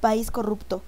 país corrupto.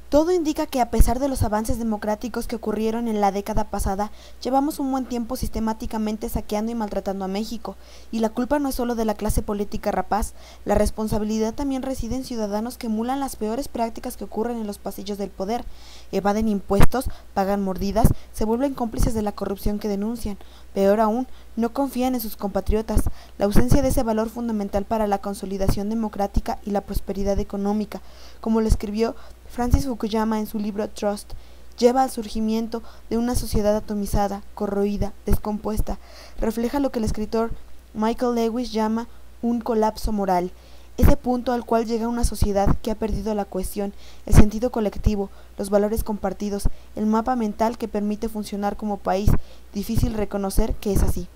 Todo indica que a pesar de los avances democráticos que ocurrieron en la década pasada, llevamos un buen tiempo sistemáticamente saqueando y maltratando a México, y la culpa no es solo de la clase política rapaz, la responsabilidad también reside en ciudadanos que emulan las peores prácticas que ocurren en los pasillos del poder, evaden impuestos, pagan mordidas, se vuelven cómplices de la corrupción que denuncian. Peor aún, no confían en sus compatriotas. La ausencia de ese valor fundamental para la consolidación democrática y la prosperidad económica, como lo escribió Francis Fukuyama en su libro Trust, lleva al surgimiento de una sociedad atomizada, corroída, descompuesta. Refleja lo que el escritor Michael Lewis llama un colapso moral, ese punto al cual llega una sociedad que ha perdido la cohesión, el sentido colectivo, los valores compartidos, el mapa mental que permite funcionar como país. Difícil reconocer que es así.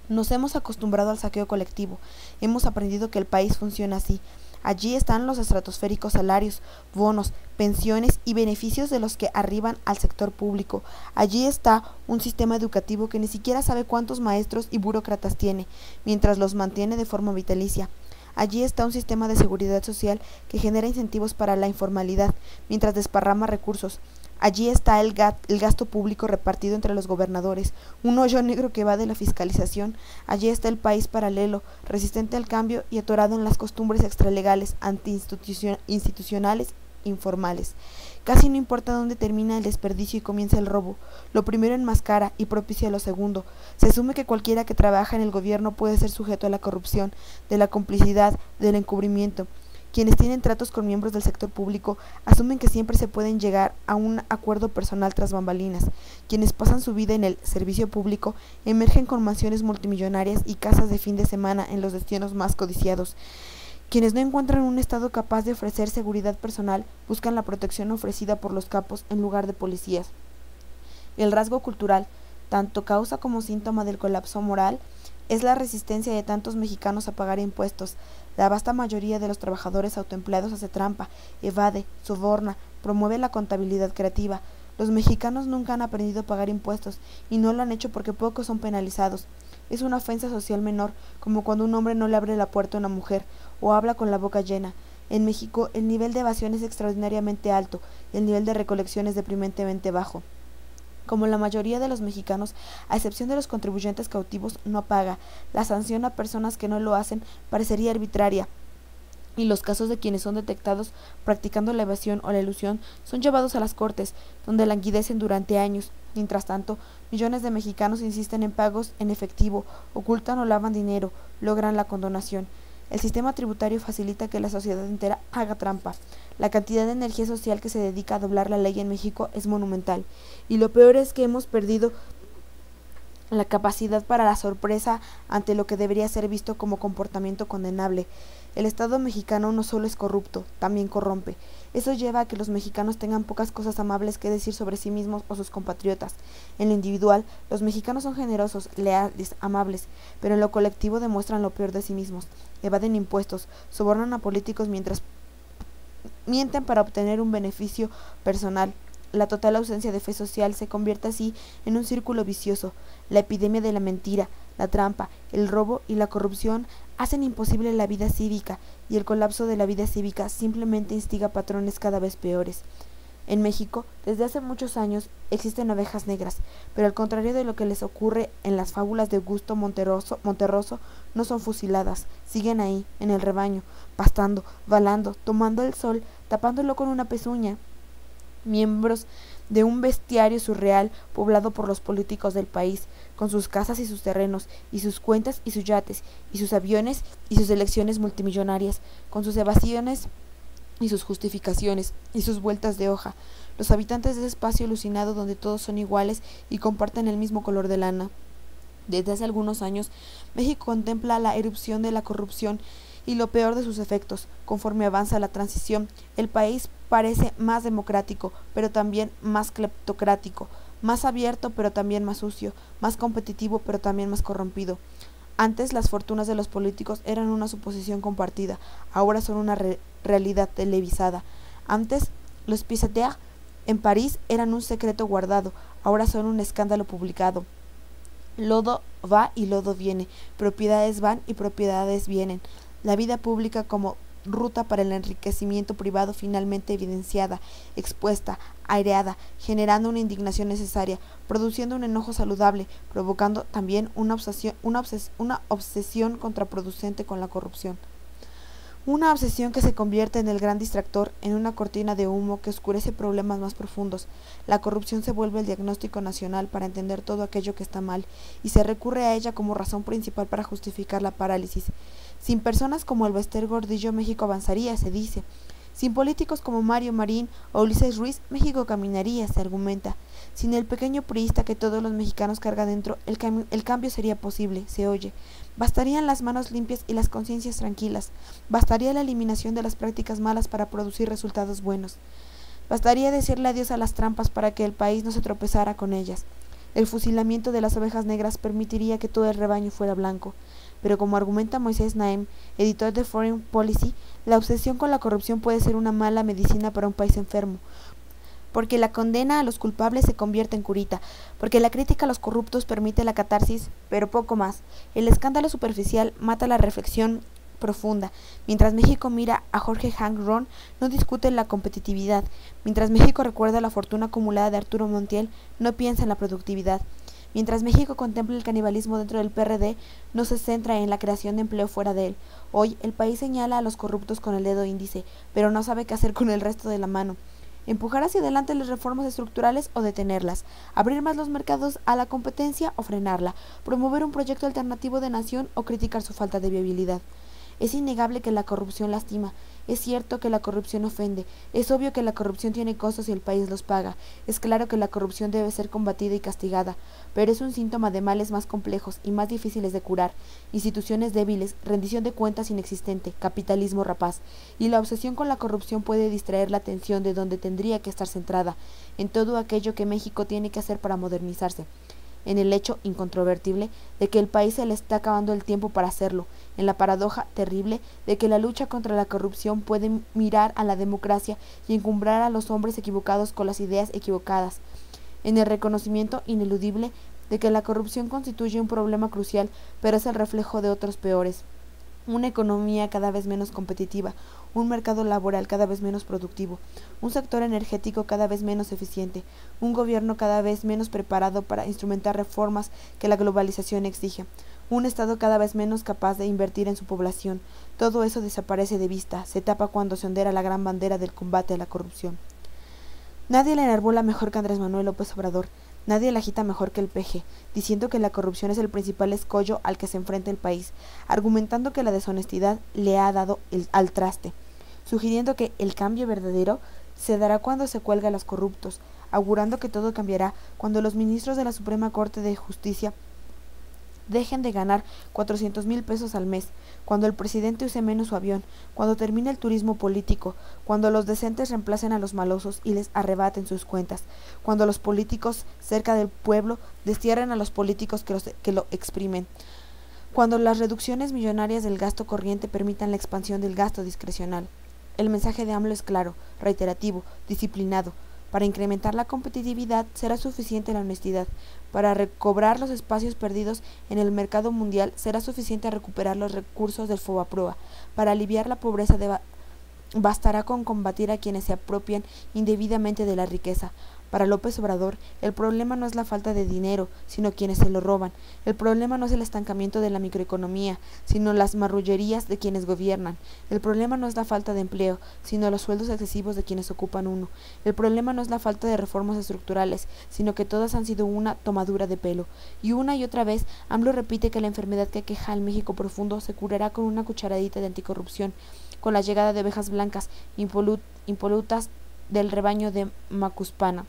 Nos hemos acostumbrado al saqueo colectivo, hemos aprendido que el país funciona así. Allí están los estratosféricos salarios, bonos, pensiones y beneficios de los que arriban al sector público. Allí está un sistema educativo que ni siquiera sabe cuántos maestros y burócratas tiene, mientras los mantiene de forma vitalicia. Allí está un sistema de seguridad social que genera incentivos para la informalidad, mientras desparrama recursos. Allí está el gasto público repartido entre los gobernadores, un hoyo negro que va de la fiscalización. Allí está el país paralelo, resistente al cambio y atorado en las costumbres extralegales, antiinstitucionales, informales. Casi no importa dónde termina el desperdicio y comienza el robo. Lo primero enmascara y propicia lo segundo. Se asume que cualquiera que trabaja en el gobierno puede ser sujeto a la corrupción, de la complicidad, del encubrimiento. Quienes tienen tratos con miembros del sector público asumen que siempre se pueden llegar a un acuerdo personal tras bambalinas. Quienes pasan su vida en el servicio público emergen con mansiones multimillonarias y casas de fin de semana en los destinos más codiciados. Quienes no encuentran un Estado capaz de ofrecer seguridad personal buscan la protección ofrecida por los capos en lugar de policías. El rasgo cultural, tanto causa como síntoma del colapso moral, es la resistencia de tantos mexicanos a pagar impuestos. La vasta mayoría de los trabajadores autoempleados hace trampa, evade, soborna, promueve la contabilidad creativa. Los mexicanos nunca han aprendido a pagar impuestos y no lo han hecho porque pocos son penalizados. Es una ofensa social menor, como cuando un hombre no le abre la puerta a una mujer o habla con la boca llena. En México el nivel de evasión es extraordinariamente alto y el nivel de recolección es deprimentemente bajo. Como la mayoría de los mexicanos, a excepción de los contribuyentes cautivos, no paga. La sanción a personas que no lo hacen parecería arbitraria, y los casos de quienes son detectados practicando la evasión o la elusión son llevados a las cortes, donde languidecen durante años. Mientras tanto, millones de mexicanos insisten en pagos en efectivo, ocultan o lavan dinero, logran la condonación. El sistema tributario facilita que la sociedad entera haga trampa. La cantidad de energía social que se dedica a doblar la ley en México es monumental, y lo peor es que hemos perdido la capacidad para la sorpresa ante lo que debería ser visto como comportamiento condenable. El Estado mexicano no solo es corrupto, también corrompe. Eso lleva a que los mexicanos tengan pocas cosas amables que decir sobre sí mismos o sus compatriotas. En lo individual, los mexicanos son generosos, leales, amables, pero en lo colectivo demuestran lo peor de sí mismos. Evaden impuestos, sobornan a políticos mientras mienten para obtener un beneficio personal. La total ausencia de fe social se convierte así en un círculo vicioso. La epidemia de la mentira, la trampa, el robo y la corrupción hacen imposible la vida cívica, y el colapso de la vida cívica simplemente instiga patrones cada vez peores. En México, desde hace muchos años, existen ovejas negras, pero al contrario de lo que les ocurre en las fábulas de Augusto Monterroso, no son fusiladas, siguen ahí, en el rebaño, pastando, balando, tomando el sol, tapándolo con una pezuña. Miembros de un bestiario surreal poblado por los políticos del país, con sus casas y sus terrenos, y sus cuentas y sus yates, y sus aviones y sus elecciones multimillonarias, con sus evasiones y sus justificaciones y sus vueltas de hoja, los habitantes de ese espacio alucinado donde todos son iguales y comparten el mismo color de lana. Desde hace algunos años, México contempla la erupción de la corrupción y lo peor de sus efectos. Conforme avanza la transición, el país parece más democrático, pero también más cleptocrático, más abierto, pero también más sucio, más competitivo, pero también más corrompido. Antes las fortunas de los políticos eran una suposición compartida, ahora son una realidad televisada. Antes los pieds-à-terre en París eran un secreto guardado, ahora son un escándalo publicado. Lodo va y lodo viene, propiedades van y propiedades vienen. La vida pública como ruta para el enriquecimiento privado finalmente evidenciada, expuesta, aireada, generando una indignación necesaria, produciendo un enojo saludable, provocando también una obsesión contraproducente con la corrupción. Una obsesión que se convierte en el gran distractor, en una cortina de humo que oscurece problemas más profundos. La corrupción se vuelve el diagnóstico nacional para entender todo aquello que está mal, y se recurre a ella como razón principal para justificar la parálisis. Sin personas como el Bester Gordillo, México avanzaría, se dice. Sin políticos como Mario Marín o Ulises Ruiz, México caminaría, se argumenta. Sin el pequeño priista que todos los mexicanos cargan dentro, el cambio sería posible, se oye. Bastarían las manos limpias y las conciencias tranquilas. Bastaría la eliminación de las prácticas malas para producir resultados buenos. Bastaría decirle adiós a las trampas para que el país no se tropezara con ellas. El fusilamiento de las ovejas negras permitiría que todo el rebaño fuera blanco. Pero como argumenta Moisés Naem, editor de Foreign Policy, la obsesión con la corrupción puede ser una mala medicina para un país enfermo, porque la condena a los culpables se convierte en curita, porque la crítica a los corruptos permite la catarsis, pero poco más. El escándalo superficial mata la reflexión profunda. Mientras México mira a Jorge Hank Ron, no discute la competitividad. Mientras México recuerda la fortuna acumulada de Arturo Montiel, no piensa en la productividad. Mientras México contempla el canibalismo dentro del PRD, no se centra en la creación de empleo fuera de él. Hoy, el país señala a los corruptos con el dedo índice, pero no sabe qué hacer con el resto de la mano. Empujar hacia adelante las reformas estructurales o detenerlas, abrir más los mercados a la competencia o frenarla, promover un proyecto alternativo de nación o criticar su falta de viabilidad. Es innegable que la corrupción lastima, es cierto que la corrupción ofende, es obvio que la corrupción tiene costos y el país los paga, es claro que la corrupción debe ser combatida y castigada, pero es un síntoma de males más complejos y más difíciles de curar, instituciones débiles, rendición de cuentas inexistente, capitalismo rapaz, y la obsesión con la corrupción puede distraer la atención de donde tendría que estar centrada, en todo aquello que México tiene que hacer para modernizarse, en el hecho incontrovertible de que el país se le está acabando el tiempo para hacerlo, en la paradoja terrible de que la lucha contra la corrupción puede mirar a la democracia y encumbrar a los hombres equivocados con las ideas equivocadas, en el reconocimiento ineludible de que la corrupción constituye un problema crucial, pero es el reflejo de otros peores. Una economía cada vez menos competitiva, un mercado laboral cada vez menos productivo, un sector energético cada vez menos eficiente, un gobierno cada vez menos preparado para instrumentar reformas que la globalización exige, un Estado cada vez menos capaz de invertir en su población. Todo eso desaparece de vista, se tapa cuando se ondea la gran bandera del combate a la corrupción. Nadie la enarbola mejor que Andrés Manuel López Obrador. Nadie la agita mejor que el PG, diciendo que la corrupción es el principal escollo al que se enfrenta el país, argumentando que la deshonestidad le ha dado al traste, sugiriendo que el cambio verdadero se dará cuando se cuelgue a los corruptos, augurando que todo cambiará cuando los ministros de la Suprema Corte de Justicia dejen de ganar 400,000 pesos al mes, cuando el presidente use menos su avión, cuando termine el turismo político, cuando los decentes reemplacen a los malosos y les arrebaten sus cuentas, cuando los políticos cerca del pueblo destierren a los políticos que lo exprimen, cuando las reducciones millonarias del gasto corriente permitan la expansión del gasto discrecional. El mensaje de AMLO es claro, reiterativo, disciplinado. Para incrementar la competitividad será suficiente la honestidad. Para recobrar los espacios perdidos en el mercado mundial será suficiente recuperar los recursos del FOBAPROA. Para aliviar la pobreza bastará con combatir a quienes se apropian indebidamente de la riqueza. Para López Obrador, el problema no es la falta de dinero, sino quienes se lo roban. El problema no es el estancamiento de la microeconomía, sino las marrullerías de quienes gobiernan. El problema no es la falta de empleo, sino los sueldos excesivos de quienes ocupan uno. El problema no es la falta de reformas estructurales, sino que todas han sido una tomadura de pelo. Y una y otra vez, AMLO repite que la enfermedad que aqueja al México profundo se curará con una cucharadita de anticorrupción, con la llegada de ovejas blancas impolutas del rebaño de Macuspana.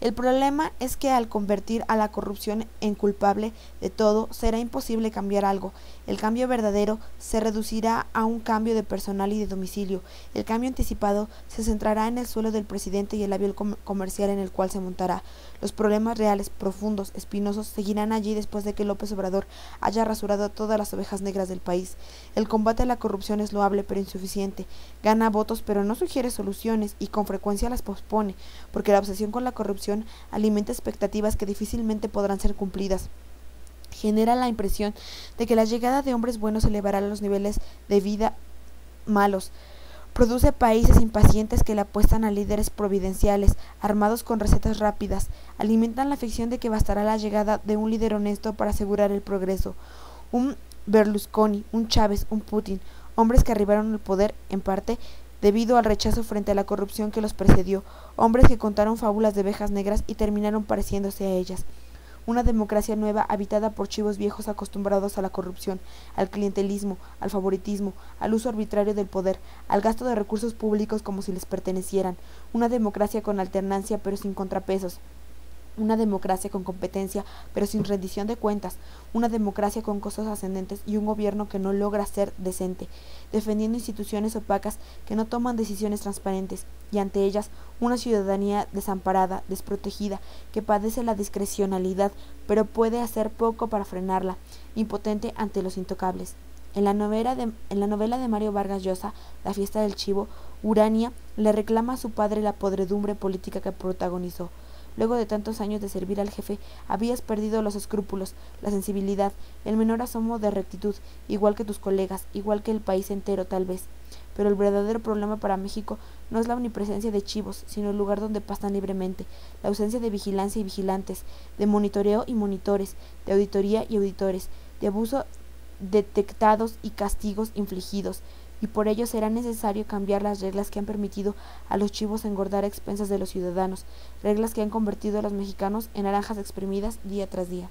El problema es que al convertir a la corrupción en culpable de todo, será imposible cambiar algo. El cambio verdadero se reducirá a un cambio de personal y de domicilio. El cambio anticipado se centrará en el suelo del presidente y el avión comercial en el cual se montará. Los problemas reales, profundos, espinosos, seguirán allí después de que López Obrador haya rasurado a todas las ovejas negras del país. El combate a la corrupción es loable pero insuficiente. Gana votos pero no sugiere soluciones y con frecuencia las pospone, porque la obsesión con la corrupción alimenta expectativas que difícilmente podrán ser cumplidas. Genera la impresión de que la llegada de hombres buenos elevará los niveles de vida malos. Produce países impacientes que le apuestan a líderes providenciales, armados con recetas rápidas. Alimentan la ficción de que bastará la llegada de un líder honesto para asegurar el progreso. Un Berlusconi, un Chávez, un Putin, hombres que arribaron al poder, en parte, debido al rechazo frente a la corrupción que los precedió, hombres que contaron fábulas de ovejas negras y terminaron pareciéndose a ellas. Una democracia nueva habitada por chivos viejos acostumbrados a la corrupción, al clientelismo, al favoritismo, al uso arbitrario del poder, al gasto de recursos públicos como si les pertenecieran. Una democracia con alternancia pero sin contrapesos. Una democracia con competencia pero sin rendición de cuentas, una democracia con costos ascendentes y un gobierno que no logra ser decente, defendiendo instituciones opacas que no toman decisiones transparentes, y ante ellas una ciudadanía desamparada, desprotegida, que padece la discrecionalidad pero puede hacer poco para frenarla, impotente ante los intocables. En la novela de Mario Vargas Llosa, La fiesta del chivo, Urania le reclama a su padre la podredumbre política que protagonizó. Luego de tantos años de servir al jefe, habías perdido los escrúpulos, la sensibilidad, el menor asomo de rectitud, igual que tus colegas, igual que el país entero tal vez. Pero el verdadero problema para México no es la omnipresencia de chivos, sino el lugar donde pastan libremente, la ausencia de vigilancia y vigilantes, de monitoreo y monitores, de auditoría y auditores, de abuso detectados y castigos infligidos, y por ello será necesario cambiar las reglas que han permitido a los chivos engordar a expensas de los ciudadanos, reglas que han convertido a los mexicanos en naranjas exprimidas día tras día.